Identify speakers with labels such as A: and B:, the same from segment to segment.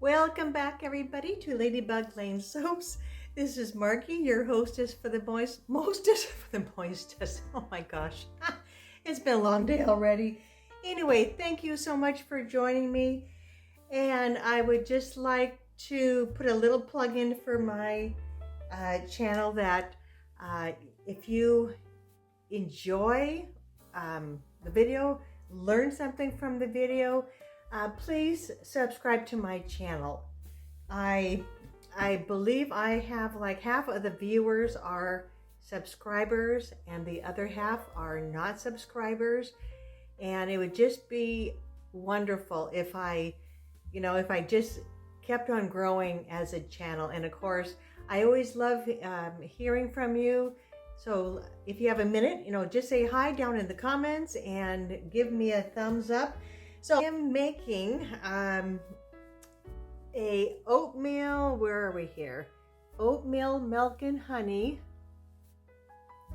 A: Welcome back, everybody, to Ladybug Lane Soaps. This is Margie, your hostess for the mostest for the moistest. Oh my gosh, it's been a long day already. Anyway, thank you so much for joining me. And I would just like to put a little plug in for my channel that if you enjoy the video, learn something from the video, please subscribe to my channel. I believe I have like half of the viewers are subscribers and the other half are not subscribers, and it would just be wonderful if I just kept on growing as a channel. And of course, I always love hearing from you. So if you have a minute, just say hi down in the comments and give me a thumbs up. So I am making a oatmeal, where are we here? Oatmeal milk and honey.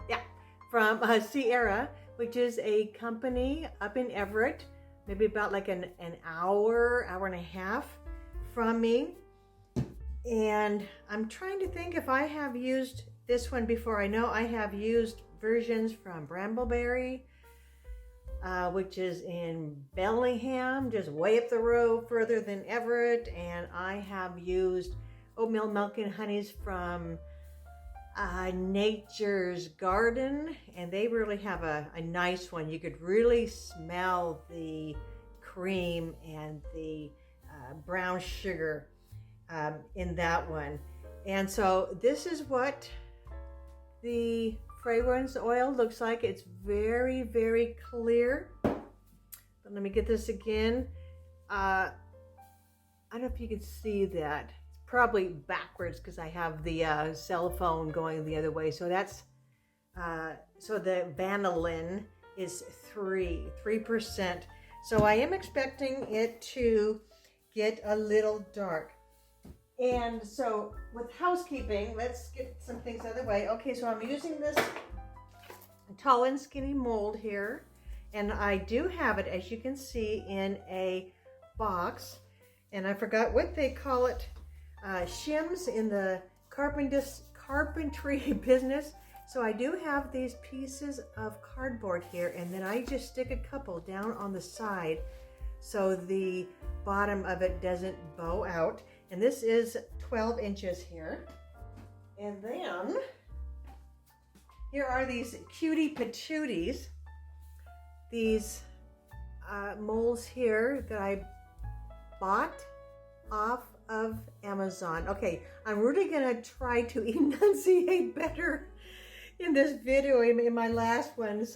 A: Yeah, from Sierra, which is a company up in Everett, maybe about like an hour and a half from me. And I'm trying to think if I have used this one before. I know I have used versions from Brambleberry, which is in Bellingham, just way up the road further than Everett. And I have used oatmeal milk and honeys from Nature's Garden, and they really have a nice one. You could really smell the cream and the brown sugar in that one. And so this is what the fragrance oil looks like. It's very, very clear. But let me get this again. I don't know if you can see that. It's probably backwards because I have the cell phone going the other way. So that's so the vanillin is 3%. So I am expecting it to get a little dark. And so with housekeeping, let's get some things out of the way. Okay, so I'm using this tall and skinny mold here, and I do have it, as you can see, in a box. And I forgot what they call it, shims in the carpentry business. So I do have these pieces of cardboard here, and then I just stick a couple down on the side so the bottom of it doesn't bow out. And this is 12 inches here. And then here are these cutie patooties, these molds here that I bought off of Amazon. Okay, I'm really gonna try to enunciate better in this video. In my last one,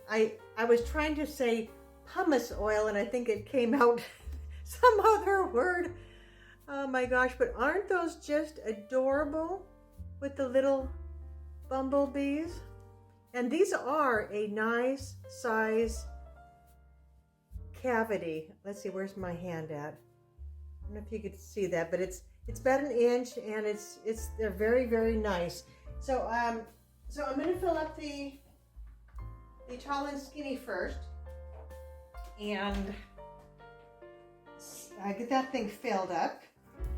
A: I was trying to say pumice oil, and I think it came out some other word. Oh my gosh, but aren't those just adorable with the little bumblebees? And these are a nice size cavity. Let's see, where's my hand at? I don't know if you could see that, but it's about an inch, and they're very, very nice. So so I'm gonna fill up the tall and skinny first, and I get that thing filled up.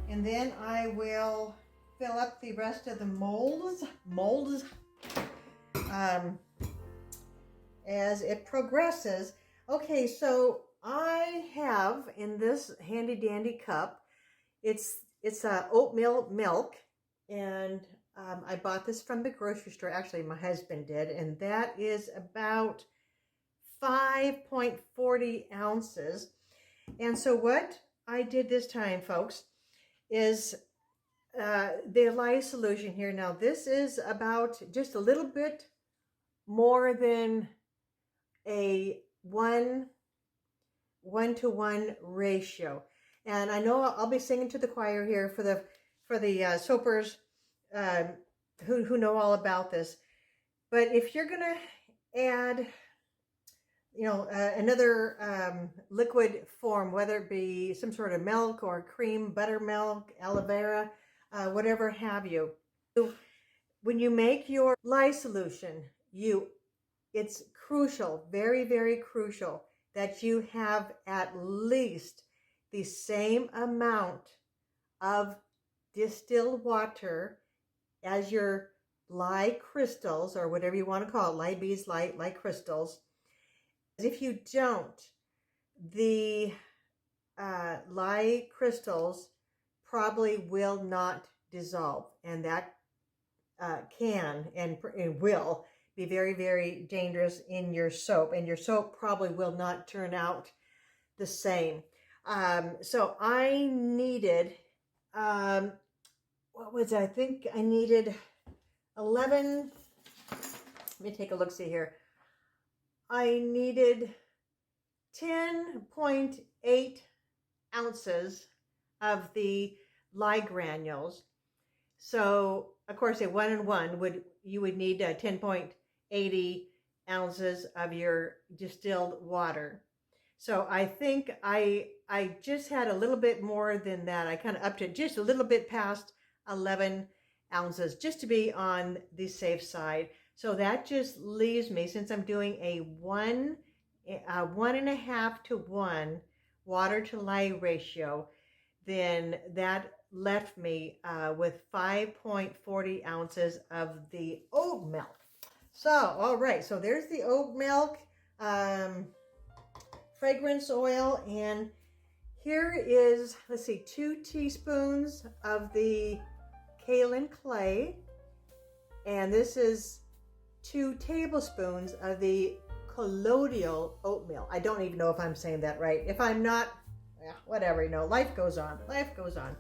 A: And then I will fill up the rest of the molds as it progresses. Okay, so I have in this handy dandy cup, it's oatmeal milk, and I bought this from the grocery store. Actually, my husband did, and that is about 5.40 ounces. And so what I did this time, folks, is the lye solution here. Now this is about just a little bit more than a 1:1 ratio. And I know I'll be singing to the choir here for the soapers who know all about this. But if you're gonna add another liquid form, whether it be some sort of milk or cream, buttermilk, aloe vera, whatever have you. When you make your lye solution, it's crucial, very, very crucial, that you have at least the same amount of distilled water as your lye crystals, or whatever you want to call it, lye beads, lye crystals. If you don't, the lye crystals probably will not dissolve, and that can and will be very, very dangerous in your soap, and your soap probably will not turn out the same. So I needed, what was it? I think I needed 11, let me take a look, see here. I needed 10.8 ounces of the lye granules. So of course, a 1 and 1 you would need 10.80 ounces of your distilled water. So I think I just had a little bit more than that. I kind of upped it just a little bit past 11 ounces, just to be on the safe side. So that just leaves me, since I'm doing a 1.5 to 1 water to lye ratio, then that left me with 5.40 ounces of the oat milk. So, all right, so there's the oat milk, fragrance oil, and here is, let's see, 2 teaspoons of the kaolin clay, and this is 2 tablespoons of the colloidal oatmeal. I don't even know if I'm saying that right. If I'm not, whatever, life goes on. Life goes on.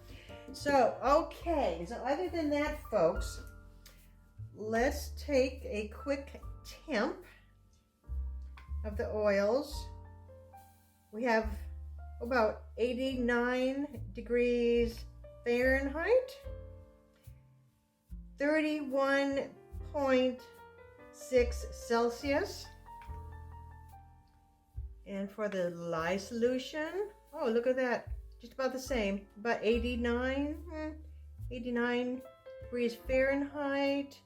A: So, okay. So other than that, folks, let's take a quick temp of the oils. We have about 89 degrees Fahrenheit, 31.6 Celsius. And for the lye solution, oh, look at that. Just about the same. About 89 degrees Fahrenheit,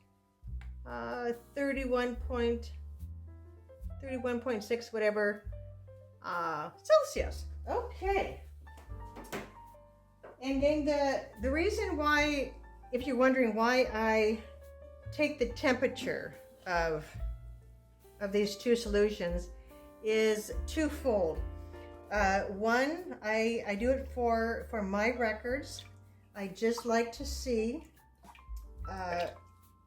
A: 31.6 whatever Celsius. Okay. And then the reason why, if you're wondering why I take the temperature of these 2 solutions, is twofold. One, I do it for my records. I just like to see,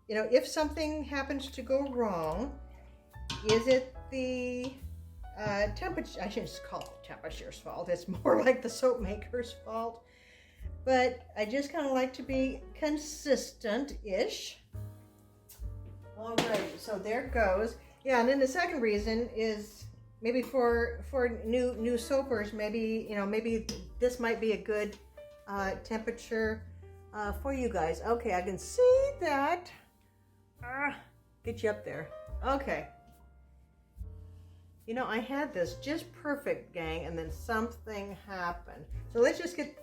A: if something happens to go wrong, is it the temperature? I shouldn't call it the temperature's fault. It's more like the soap maker's fault. But I just kind of like to be consistent-ish. All right, so there goes. Yeah, and then the second reason is maybe for new soapers, maybe this might be a good temperature for you guys. Okay, I can see that. Get you up there. Okay. I had this just perfect, gang, and then something happened. So let's just get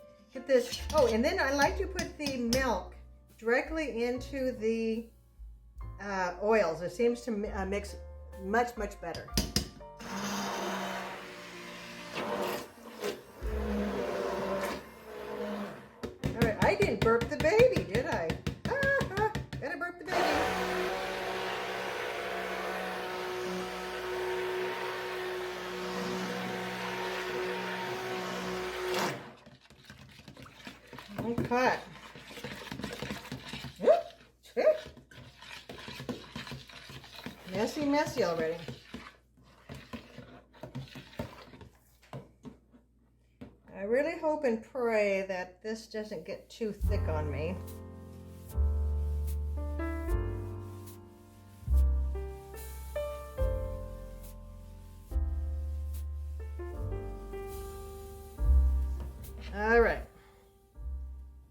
A: this. Oh, and then I like to put the milk directly into the oils. It seems to mix much, much better. All right, I didn't burp the baby, did I? Gotta burp the baby. Okay. Messy already. I really hope and pray that this doesn't get too thick on me. All right.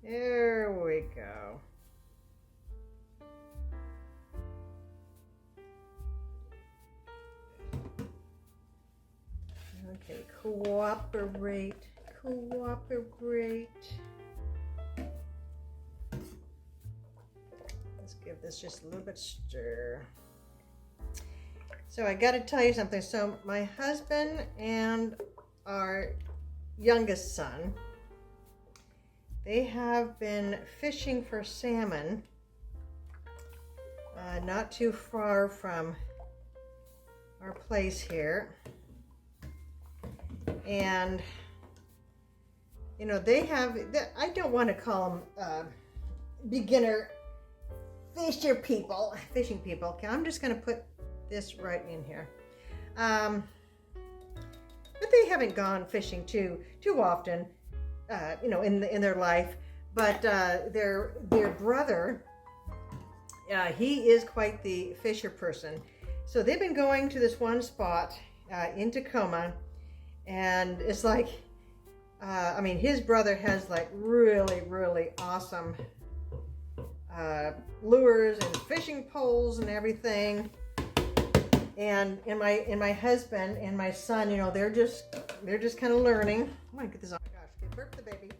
A: There we go. Okay, cooperate. Let's give this just a little bit stir. So I got to tell you something. So my husband and our youngest son, they have been fishing for salmon not too far from our place here. And you know, they have, I don't want to call them beginner fishing people. Okay, I'm just going to put this right in here. But they haven't gone fishing too often, you know, in their life. But their brother, he is quite the fisher person. So they've been going to this one spot in Tacoma, and it's like, I mean, his brother has like really awesome lures and fishing poles and everything. And my husband and my son, you know, they're just kind of learning. I'm gonna get this on. Oh my gosh, okay, burp the baby.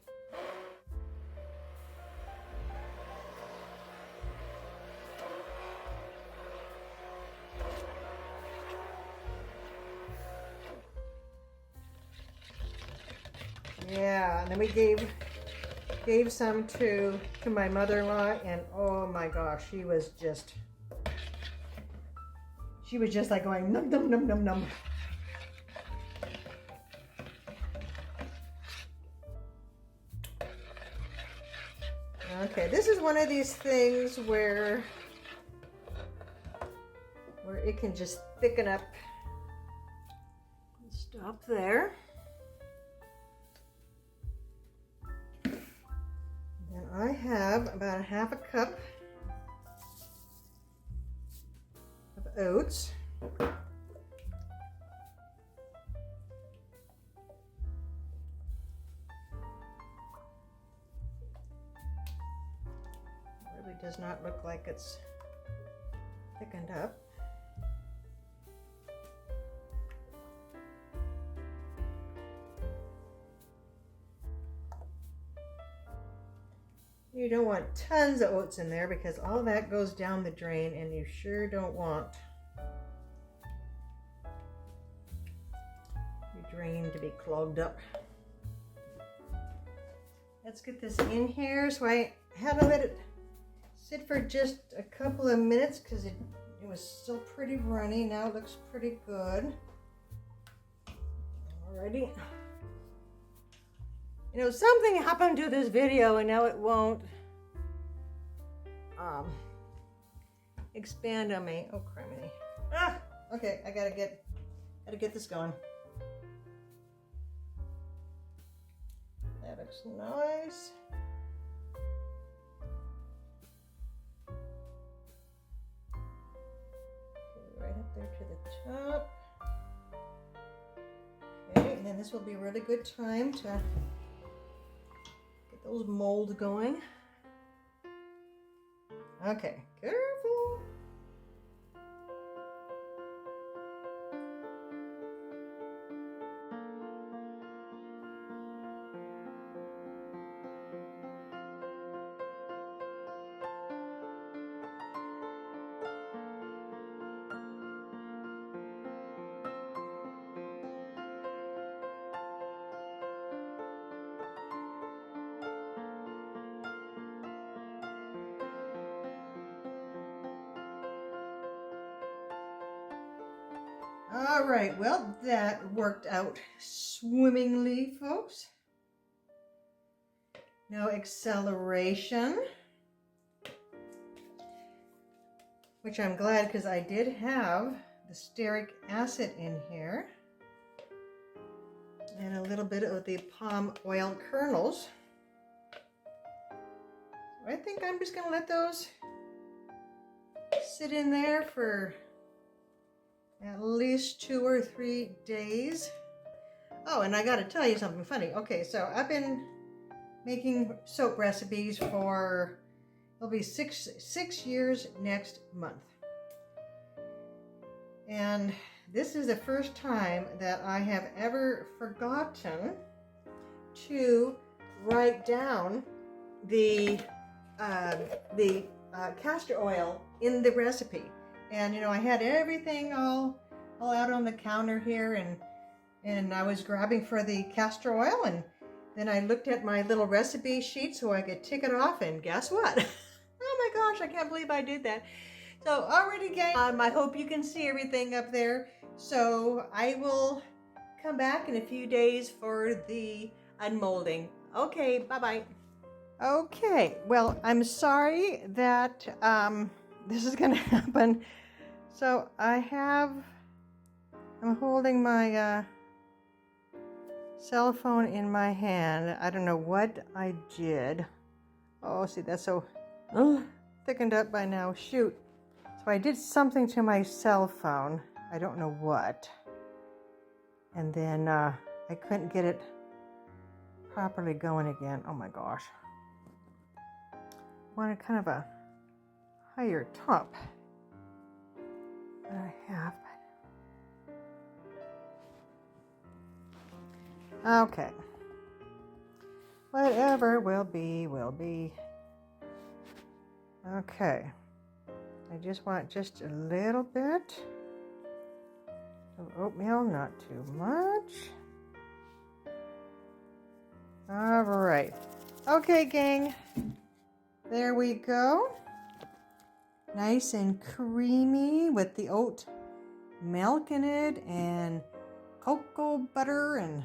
A: Yeah, and then we gave some to my mother-in-law, and oh my gosh, she was just like going num num num num num. Okay, this is one of these things where it can just thicken up. Stop there. And I have about 1/2 cup of oats. Really does not look like it's thickened up. You don't want tons of oats in there because all that goes down the drain, and you sure don't want your drain to be clogged up. Let's get this in here. So I had to let it sit for just a couple of minutes because it was still pretty runny. Now it looks pretty good. Alrighty. You know, something happened to this video and now it won't expand on me. Oh, criminy. Ah, okay, I gotta get this going. That looks nice. Okay, right up there to the top. Okay, and then this will be a really good time to get those molds going. Okay, careful. All right, well, that worked out swimmingly, folks. Now acceleration, which I'm glad because I did have the stearic acid in here and a little bit of the palm oil kernels. So I think I'm just gonna let those sit in there for at least 2 or 3 days. Oh, and I got to tell you something funny. Okay, so I've been making soap recipes for, it'll be six years next month. And this is the first time that I have ever forgotten to write down the castor oil in the recipe. And you know, I had everything all out on the counter here, and and I was grabbing for the castor oil, and then I looked at my little recipe sheet so I could tick it off, and guess what? Oh my gosh, I can't believe I did that. So already gang, I hope you can see everything up there. So I will come back in a few days for the unmolding. Okay, bye-bye. Okay, well, I'm sorry that this is gonna happen. So I'm holding my cell phone in my hand. I don't know what I did. Oh, see, that's so thickened up by now. Shoot. So I did something to my cell phone. I don't know what. And then I couldn't get it properly going again. Oh my gosh. Wanted kind of a higher top than I have. Okay. Whatever will be, will be. Okay. I just want just a little bit of oatmeal, not too much. All right. Okay, gang. There we go. Nice and creamy with the oat milk in it and cocoa butter and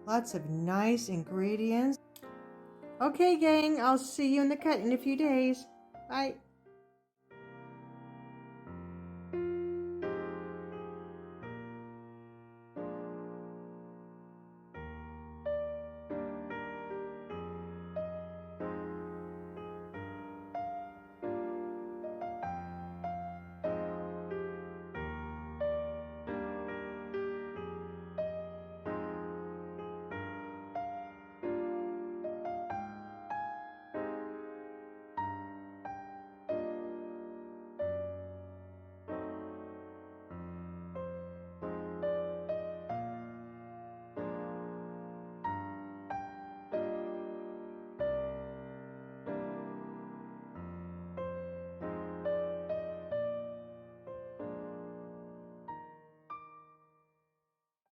A: lots of nice ingredients. Okay, gang, I'll see you in the cut in a few days. Bye.